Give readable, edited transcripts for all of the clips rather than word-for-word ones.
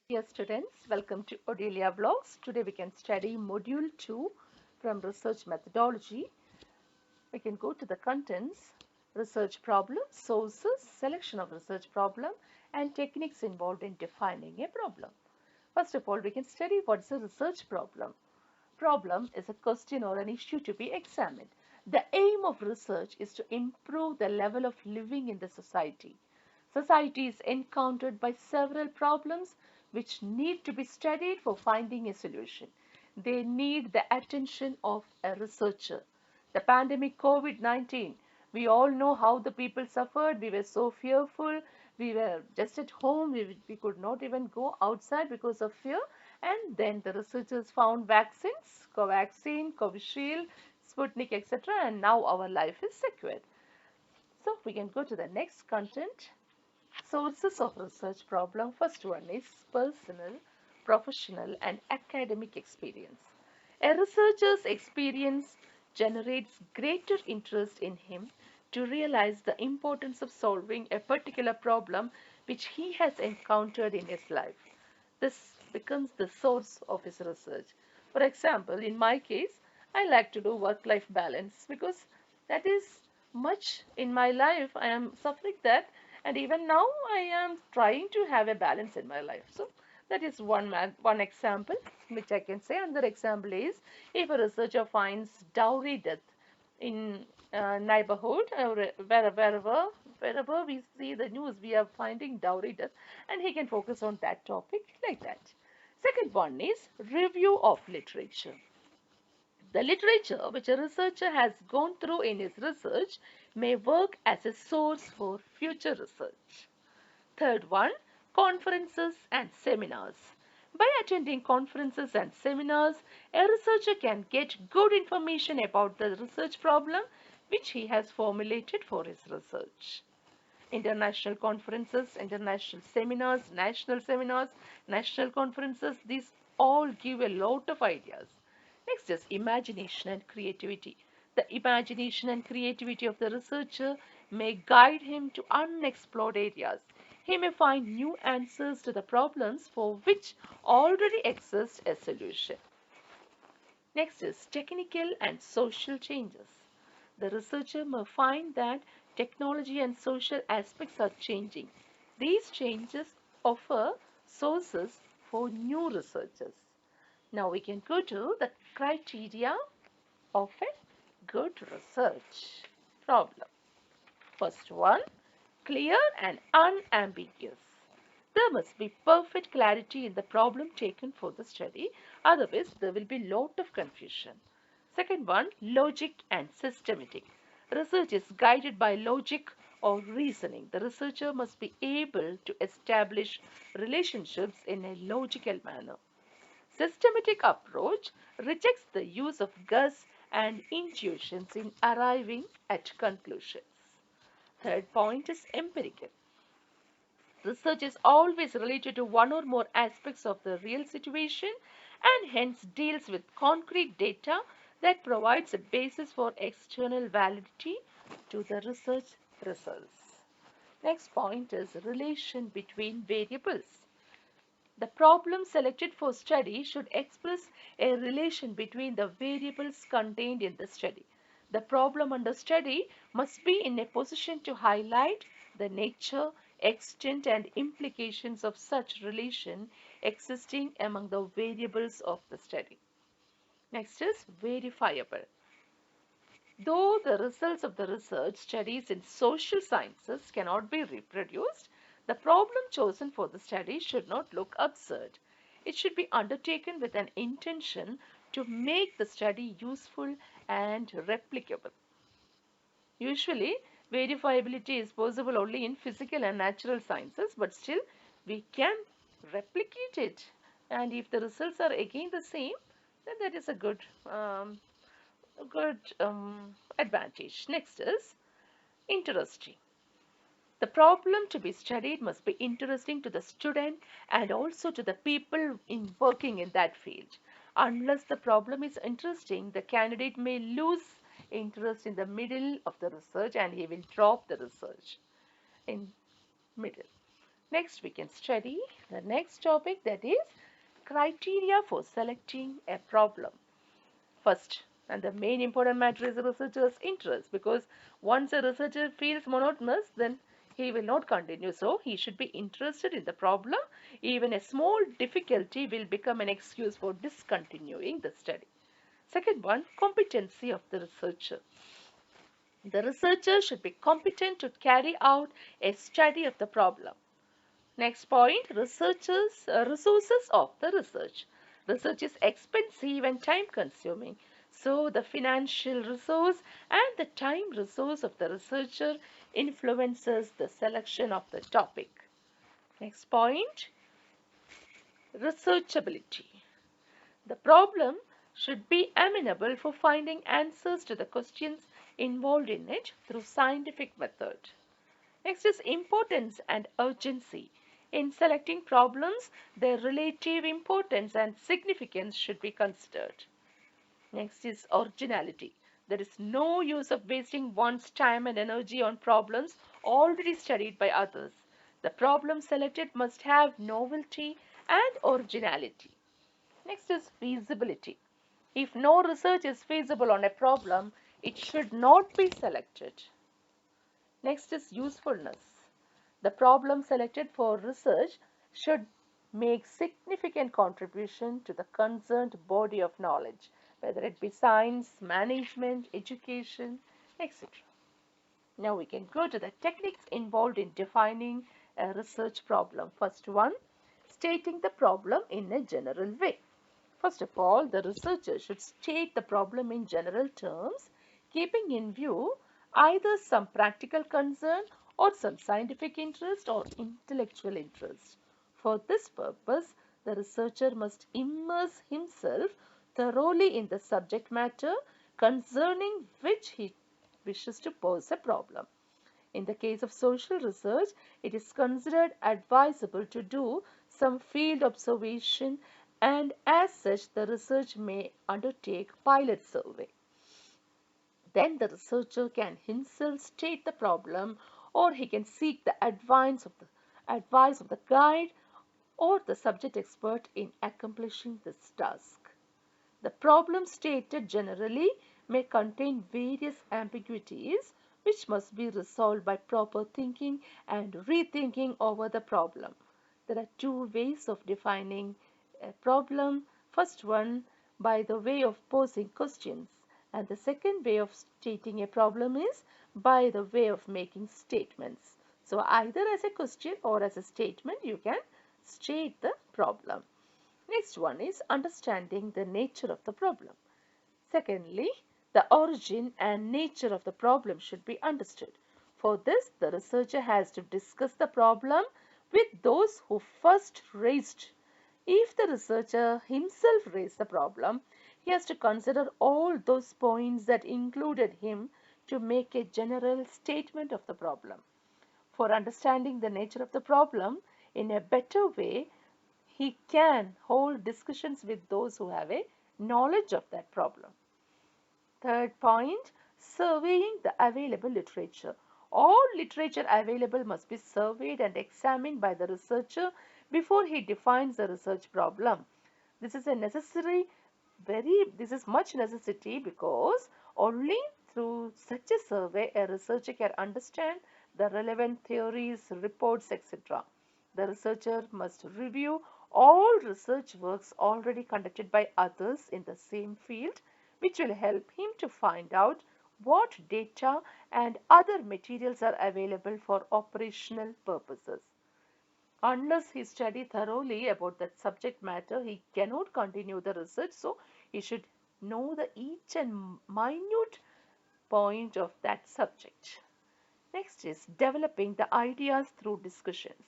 Dear students, welcome to Odelia Vlogs. Today we can study Module 2 from Research Methodology. We can go to the contents, research problem, sources, selection of research problem, and techniques involved in defining a problem. First of all, we can study what is a research problem. Problem is a question or an issue to be examined. The aim of research is to improve the level of living in the society. Society is encountered by several problems which need to be studied for finding a solution. They need the attention of a researcher. The pandemic COVID-19, we all know how the people suffered. We were so fearful. We were just at home. We could not even go outside because of fear. And then the researchers found vaccines, Covaxin, Covishield, Sputnik, etc. And now our life is secured. So we can go to the next content. Sources of research problem. First one is personal, professional and academic experience. A researcher's experience generates greater interest in him to realize the importance of solving a particular problem which he has encountered in his life. This becomes the source of his research. For example, in my case, I like to do work-life balance because that is much in my life. I am suffering that, and even now I am trying to have a balance in my life. So that is one example which I can say. Another example is if a researcher finds dowry death in neighborhood wherever we see the news, we are finding dowry death, and he can focus on that topic like that. Second one is review of literature. The literature which a researcher has gone through in his research may work as a source for future research. Third one, conferences and seminars. By attending conferences and seminars, a researcher can get good information about the research problem which he has formulated for his research. International conferences, international seminars, national conferences, these all give a lot of ideas. Next is imagination and creativity. The imagination and creativity of the researcher may guide him to unexplored areas. He may find new answers to the problems for which already exists a solution. Next is technical and social changes. The researcher may find that technology and social aspects are changing. These changes offer sources for new researchers. Now we can go to the criteria of a good research problem. First one, clear and unambiguous. There must be perfect clarity in the problem taken for the study, otherwise there will be lot of confusion. Second one, logic and systematic. Research is guided by logic or reasoning. The researcher must be able to establish relationships in a logical manner. Systematic approach rejects the use of guess and intuitions in arriving at conclusions. Third point is empirical. Research is always related to one or more aspects of the real situation and hence deals with concrete data that provides a basis for external validity to the research results. Next point is relation between variables. The problem selected for study should express a relation between the variables contained in the study. The problem under study must be in a position to highlight the nature, extent and implications of such relation existing among the variables of the study. Next is verifiable. Though the results of the research studies in social sciences cannot be reproduced, the problem chosen for the study should not look absurd. It should be undertaken with an intention to make the study useful and replicable. Usually, verifiability is possible only in physical and natural sciences, but still we can replicate it. And if the results are again the same, then that is a good advantage. Next is interesting. The problem to be studied must be interesting to the student and also to the people in working in that field. Unless the problem is interesting, the candidate may lose interest in the middle of the research and he will drop the research in middle. Next, we can study the next topic, that is criteria for selecting a problem. First, and the main important matter is the researcher's interest, because once a researcher feels monotonous, then he will not continue. So he should be interested in the problem. Even a small difficulty will become an excuse for discontinuing the study. Second one, competency of the researcher. The researcher should be competent to carry out a study of the problem. Next point, resources of the research. Research is expensive and time consuming. So the financial resource and the time resource of the researcher influences the selection of the topic. Next point, researchability. The problem should be amenable for finding answers to the questions involved in it through scientific method. Next is importance and urgency. In selecting problems, their relative importance and significance should be considered. Next is originality. There is no use of wasting one's time and energy on problems already studied by others. The problem selected must have novelty and originality. Next is feasibility. If no research is feasible on a problem, it should not be selected. Next is usefulness. The problem selected for research should make significant contribution to the concerned body of knowledge, whether it be science, management, education, etc. Now we can go to the techniques involved in defining a research problem. First one, stating the problem in a general way. First of all, the researcher should state the problem in general terms, keeping in view either some practical concern or some scientific interest or intellectual interest. For this purpose, the researcher must immerse himself thoroughly in the subject matter concerning which he wishes to pose a problem. In the case of social research, it is considered advisable to do some field observation, and as such the research may undertake pilot survey. Then the researcher can himself state the problem, or he can seek the advice of the guide or the subject expert in accomplishing this task. The problem stated generally may contain various ambiguities which must be resolved by proper thinking and rethinking over the problem. There are two ways of defining a problem. First one, by the way of posing questions, and the second way of stating a problem is by the way of making statements. So either as a question or as a statement you can state the problem. Next one is understanding the nature of the problem. Secondly, the origin and nature of the problem should be understood. For this, the researcher has to discuss the problem with those who first raised. If the researcher himself raised the problem, he has to consider all those points that included him to make a general statement of the problem. For understanding the nature of the problem in a better way, he can hold discussions with those who have a knowledge of that problem. Third point, surveying the available literature. All literature available must be surveyed and examined by the researcher before he defines the research problem. This is a necessary, this is much necessity, because only through such a survey a researcher can understand the relevant theories, reports, etc. The researcher must review all research works already conducted by others in the same field, which will help him to find out what data and other materials are available for operational purposes. Unless he studies thoroughly about that subject matter, he cannot continue the research. So he should know the each and minute point of that subject. Next is developing the ideas through discussions.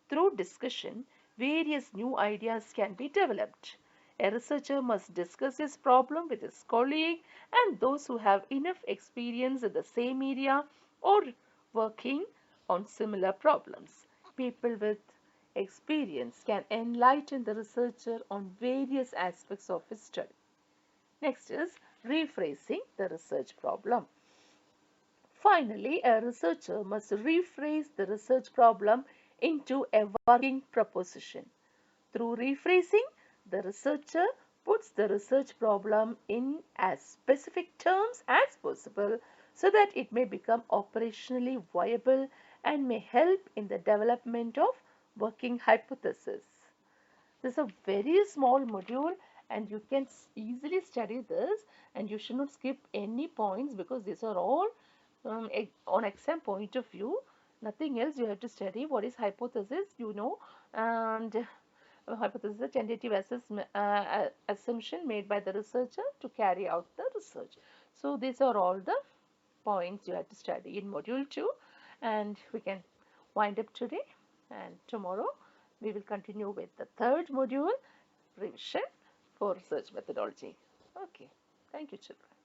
Through discussion, various new ideas can be developed. A researcher must discuss his problem with his colleague and those who have enough experience in the same area or working on similar problems. People with experience can enlighten the researcher on various aspects of his study. Next is rephrasing the research problem. Finally, a researcher must rephrase the research problem into a working proposition. Through rephrasing, the researcher puts the research problem in as specific terms as possible so that it may become operationally viable and may help in the development of working hypothesis. This is a very small module and you can easily study this, and you should not skip any points because these are all on exam point of view. Nothing else you have to study. What is hypothesis, you know, and hypothesis is a tentative assumption made by the researcher to carry out the research. So these are all the points you have to study in module 2, and we can wind up today, and tomorrow we will continue with the third module, revision for research methodology. Okay, thank you children.